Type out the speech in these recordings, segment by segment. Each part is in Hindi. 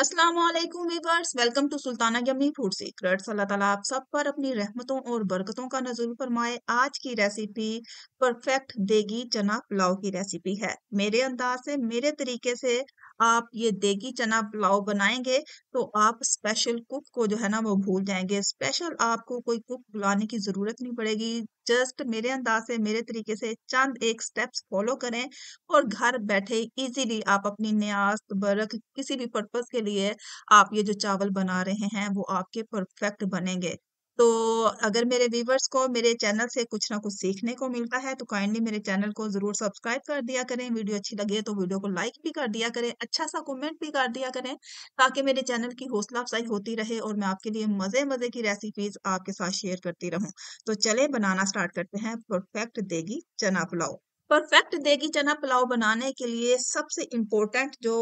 अस्सलामुअलैकुम viewers, welcome to Sultana yummy food secrets. Allah ताला आप सब पर अपनी रहमतों और बरकतों का नज़ुल फरमाए। आज की रेसिपी परफेक्ट देगी चना पुलाव की रेसिपी है। मेरे अंदाज से, मेरे तरीके से आप ये देगी चना पुलाव बनाएंगे तो आप स्पेशल कुक को जो है ना वो भूल जाएंगे। स्पेशल आपको कोई कुक बुलाने की जरूरत नहीं पड़ेगी। जस्ट मेरे अंदाज से, मेरे तरीके से चंद एक स्टेप्स फॉलो करें और घर बैठे इजीली आप अपनी न्याज बरक किसी भी पर्पस के लिए आप ये जो चावल बना रहे हैं वो आपके परफेक्ट बनेंगे। तो अगर मेरे व्यूवर्स को मेरे चैनल से कुछ ना कुछ सीखने को मिलता है तो काइंडली मेरे चैनल को जरूर सब्सक्राइब कर दिया करें। वीडियो अच्छी लगे तो वीडियो को लाइक भी कर दिया करें, अच्छा सा कमेंट भी कर दिया करें, ताकि मेरे चैनल की हौसला अफजाई होती रहे और मैं आपके लिए मजे मजे की रेसिपीज आपके साथ शेयर करती रहूं। तो चले बनाना स्टार्ट करते हैं परफेक्ट देगी चना पुलाव। परफेक्ट देगी चना पुलाव बनाने के लिए सबसे इम्पोर्टेंट जो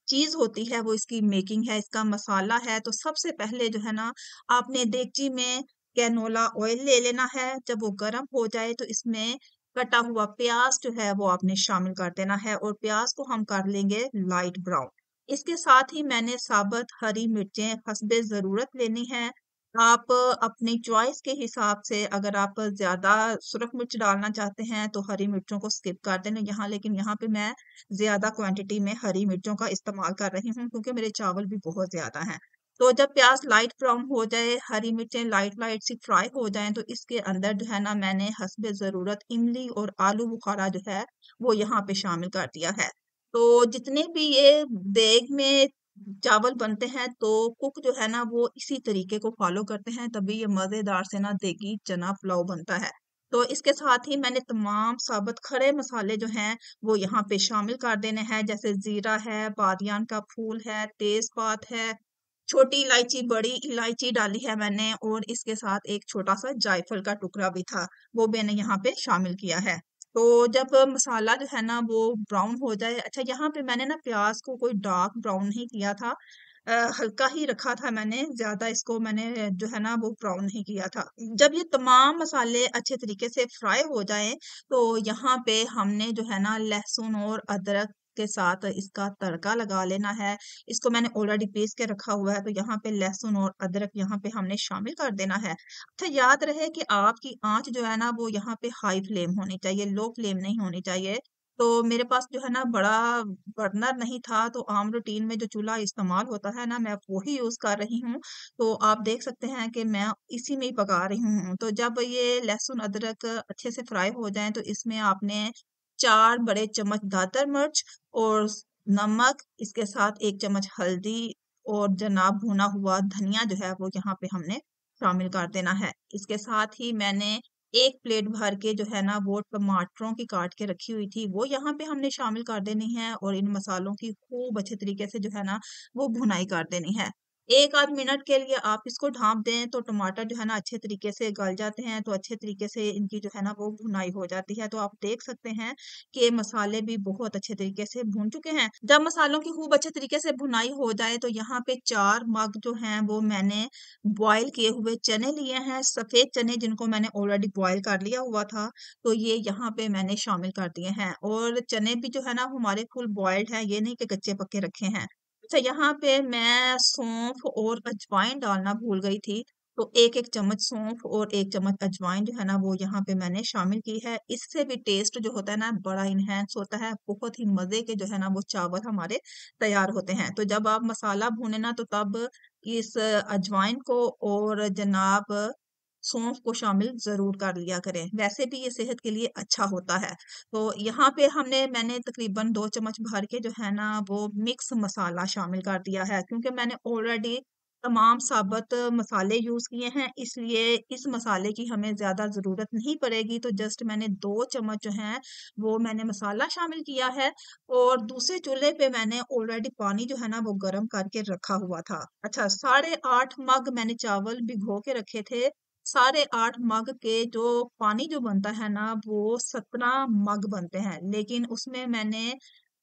चीज होती है वो इसकी मेकिंग है, इसका मसाला है। तो सबसे पहले जो है ना, आपने देगची में कैनोला ऑयल ले लेना है। जब वो गर्म हो जाए तो इसमें कटा हुआ प्याज जो है वो आपने शामिल कर देना है और प्याज को हम कर लेंगे लाइट ब्राउन। इसके साथ ही मैंने साबुत हरी मिर्चें हस्बे जरूरत लेनी है। आप अपनी चॉइस के हिसाब से, अगर आप ज्यादा सुरख मिर्च डालना चाहते हैं तो हरी मिर्चों को स्किप कर देना यहाँ, लेकिन यहाँ पे मैं ज्यादा क्वांटिटी में हरी मिर्चों का इस्तेमाल कर रही हूँ क्योंकि मेरे चावल भी बहुत ज्यादा हैं। तो जब प्याज लाइट ब्राउन हो जाए, हरी मिर्चें लाइट लाइट सी फ्राई हो जाएं, तो इसके अंदर जो है ना मैंने हस्बे जरूरत इमली और आलू बुखारा जो है वो यहाँ पे शामिल कर दिया है। तो जितने भी ये देग में चावल बनते हैं तो कुक जो है ना वो इसी तरीके को फॉलो करते हैं, तभी ये मजेदार से ना देगी चना पुलाव बनता है। तो इसके साथ ही मैंने तमाम साबुत खड़े मसाले जो हैं वो यहाँ पे शामिल कर देने हैं, जैसे जीरा है, बादियान का फूल है, तेजपात है, छोटी इलायची, बड़ी इलायची डाली है मैंने, और इसके साथ एक छोटा सा जायफल का टुकड़ा भी था, वो मैंने यहाँ पे शामिल किया है। तो जब मसाला जो है ना वो ब्राउन हो जाए, अच्छा यहाँ पे मैंने ना प्याज को कोई डार्क ब्राउन नहीं किया था, हल्का ही रखा था मैंने, ज्यादा इसको मैंने जो है ना वो ब्राउन नहीं किया था। जब ये तमाम मसाले अच्छे तरीके से फ्राई हो जाएं तो यहाँ पे हमने जो है ना लहसुन और अदरक के साथ इसका तड़का लगा लेना है। इसको मैंने ऑलरेडी पीस के रखा हुआ है, तो यहाँ पे लहसुन और अदरक यहाँ पे हमने शामिल कर देना है। अच्छा याद रहे कि आपकी आंच जो है ना वो यहाँ पे हाई फ्लेम होनी चाहिए, लो फ्लेम नहीं होनी चाहिए। तो मेरे पास जो है ना बड़ा बर्नर नहीं था, तो आम रूटीन में जो चूल्हा इस्तेमाल होता है ना मैं वही यूज कर रही हूँ। तो आप देख सकते हैं कि मैं इसी में ही पका रही हूँ। तो जब ये लहसुन अदरक अच्छे से फ्राई हो जाएं तो इसमें आपने 4 बड़े चम्मच दातर मिर्च और नमक, इसके साथ 1 चम्मच हल्दी और जनाब भुना हुआ धनिया जो है वो यहाँ पे हमने शामिल कर देना है। इसके साथ ही मैंने 1 प्लेट भर के जो है ना वो टमाटरों की काट के रखी हुई थी वो यहाँ पे हमने शामिल कर देनी है, और इन मसालों की खूब अच्छे तरीके से जो है ना वो भुनाई कर देनी है। 1 आध मिनट के लिए आप इसको ढाँप दें तो टमाटर जो है ना अच्छे तरीके से गल जाते हैं, तो अच्छे तरीके से इनकी जो है ना वो भुनाई हो जाती है। तो आप देख सकते हैं कि मसाले भी बहुत अच्छे तरीके से भून चुके हैं। जब मसालों की खूब अच्छे तरीके से भुनाई हो जाए तो यहाँ पे 4 मग जो हैं वो मैंने बॉयल किए हुए चने लिए हैं, सफेद चने जिनको मैंने ऑलरेडी बॉयल कर लिया हुआ था, तो ये यहाँ पे मैंने शामिल कर दिए हैं। और चने भी जो है ना हमारे फुल बॉयल्ड हैं, ये नहीं कि कच्चे पक्के रखे हैं। अच्छा यहाँ पे मैं सौंफ और अजवाइन डालना भूल गई थी, तो 1 1 चम्मच सौंफ और 1 चम्मच अजवाइन जो है ना वो यहाँ पे मैंने शामिल की है। इससे भी टेस्ट जो होता है ना बड़ा इनहेंस होता है, बहुत ही मजे के जो है ना वो चावल हमारे तैयार होते हैं। तो जब आप मसाला भूने ना तो तब इस अजवाइन को और जनाब सौंफ को शामिल जरूर कर लिया करें, वैसे भी ये सेहत के लिए अच्छा होता है। तो यहाँ पे मैंने तकरीबन 2 चम्मच भर के जो है ना वो मिक्स मसाला शामिल कर दिया है, क्योंकि मैंने ऑलरेडी तमाम साबुत मसाले यूज किए हैं, इसलिए इस मसाले की हमें ज्यादा जरूरत नहीं पड़ेगी। तो जस्ट मैंने 2 चम्मच जो है वो मैंने मसाला शामिल किया है, और दूसरे चूल्हे पे मैंने ऑलरेडी पानी जो है ना वो गर्म करके रखा हुआ था। अच्छा, 8.5 मग मैंने चावल भिगो के रखे थे। 8.5 मग के जो पानी जो बनता है ना वो 17 मग बनते हैं, लेकिन उसमें मैंने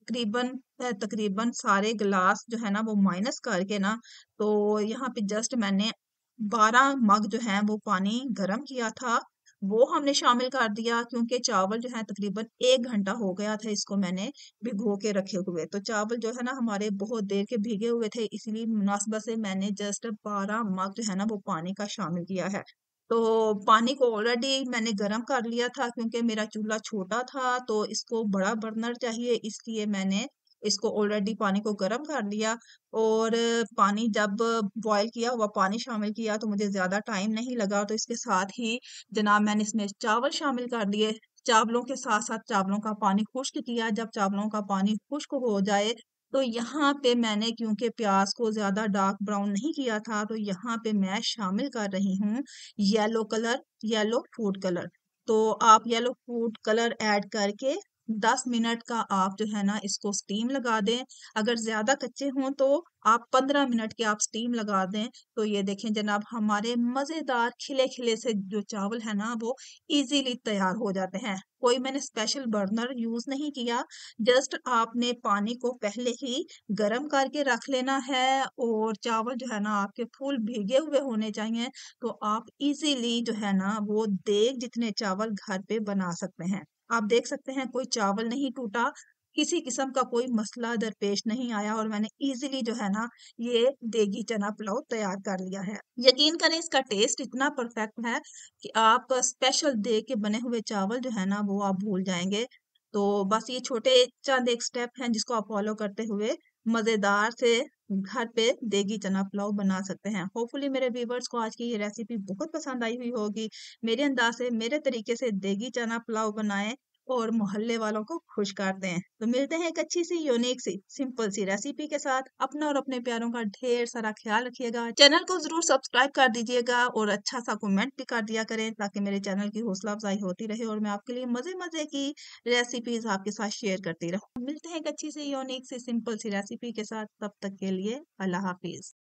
तकरीबन तकरीबन सारे गिलास जो है ना वो माइनस करके ना, तो यहाँ पे जस्ट मैंने 12 मग जो है वो पानी गर्म किया था, वो हमने शामिल कर दिया क्योंकि चावल जो है तकरीबन 1 घंटा हो गया था इसको मैंने भिगो के रखे हुए। तो चावल जो है ना हमारे बहुत देर के भीगे हुए थे, इसीलिए मुनासिबत से मैंने जस्ट 12 मग जो है ना वो पानी का शामिल किया है। तो पानी को ऑलरेडी मैंने गर्म कर लिया था क्योंकि मेरा चूल्हा छोटा था, तो इसको बड़ा बर्नर चाहिए, इसलिए मैंने इसको ऑलरेडी पानी को गर्म कर लिया। और पानी जब बॉयल किया हुआ पानी शामिल किया तो मुझे ज़्यादा टाइम नहीं लगा, तो इसके साथ ही जनाब मैंने इसमें चावल शामिल कर दिए। चावलों के साथ-साथ चावलों का पानी खुश्क किया, जब चावलों का पानी खुश्क हो जाए, तो यहाँ पे मैंने क्योंकि प्याज़ को ज़्यादा डार्क ब्राउन नहीं किया था, तो यहाँ पे मैं शामिल कर रही हूँ yellow colour, yellow food colour. तो आप येलो फूड कलर ऐड करके 10 मिनट का आप जो है ना इसको स्टीम लगा दें। अगर ज़्यादा कच्चे हों तो आप 15 मिनट के आप स्टीम लगा दें। तो ये देखें जनाब हमारे मज़ेदार खिले-खिले से जो चावल है ना वो इज़ीली तैयार हो जाते हैं। कोई मैंने स्पेशल बर्नर यूज़ नहीं किया, जस्ट आपने पानी को पहले ही गरम करके रख लेना है और चावल जो है ना आपके फुल भीगे हुए होने चाहिए, तो आप इज़ीली जो है ना वो देग जितने चावल घर पे बना सकते हैं। आप देख सकते हैं कोई चावल नहीं टूटा, किसी किस्म का कोई मसला दरपेश नहीं आया और मैंने इज़ीली जो है ना ये देगी चना पुलाव तैयार कर लिया है। यकीन करें इसका टेस्ट इतना परफेक्ट है कि आप स्पेशल दे के बने हुए चावल जो है ना वो आप भूल जाएँगे। तो बस ये छोटे चंद एक स्टेप हैं जिसको आप फॉलो करते हुए मज़ेदार से घर पे देगी चना पुलाव बना सकते हैं। होपफुली मेरे व्यूअर्स को आज की ये रेसिपी बहुत पसंद आई हुई होगी। मेरे अंदाज से मेरे तरीके से देगी चना पुलाव बनाएं और मोहल्ले वालों को खुश कर दें। तो मिलते हैं एक अच्छी सी यूनिक सी सिंपल सी रेसिपी के साथ। अपना और अपने प्यारों का ढेर सारा ख्याल रखिएगा। चैनल को जरूर सब्सक्राइब कर दीजिएगा और अच्छा सा कमेंट भी कर दिया करें ताकि मेरे चैनल की हौसला अफजाई होती रहे और मैं आपके लिए मजे मजे की रेसिपीज आपके साथ शेयर करती रहूं। मिलते हैं एक अच्छी सी यूनिक सी सिंपल सी रेसिपी के साथ। तब तक के लिए अल्लाह हाफिज।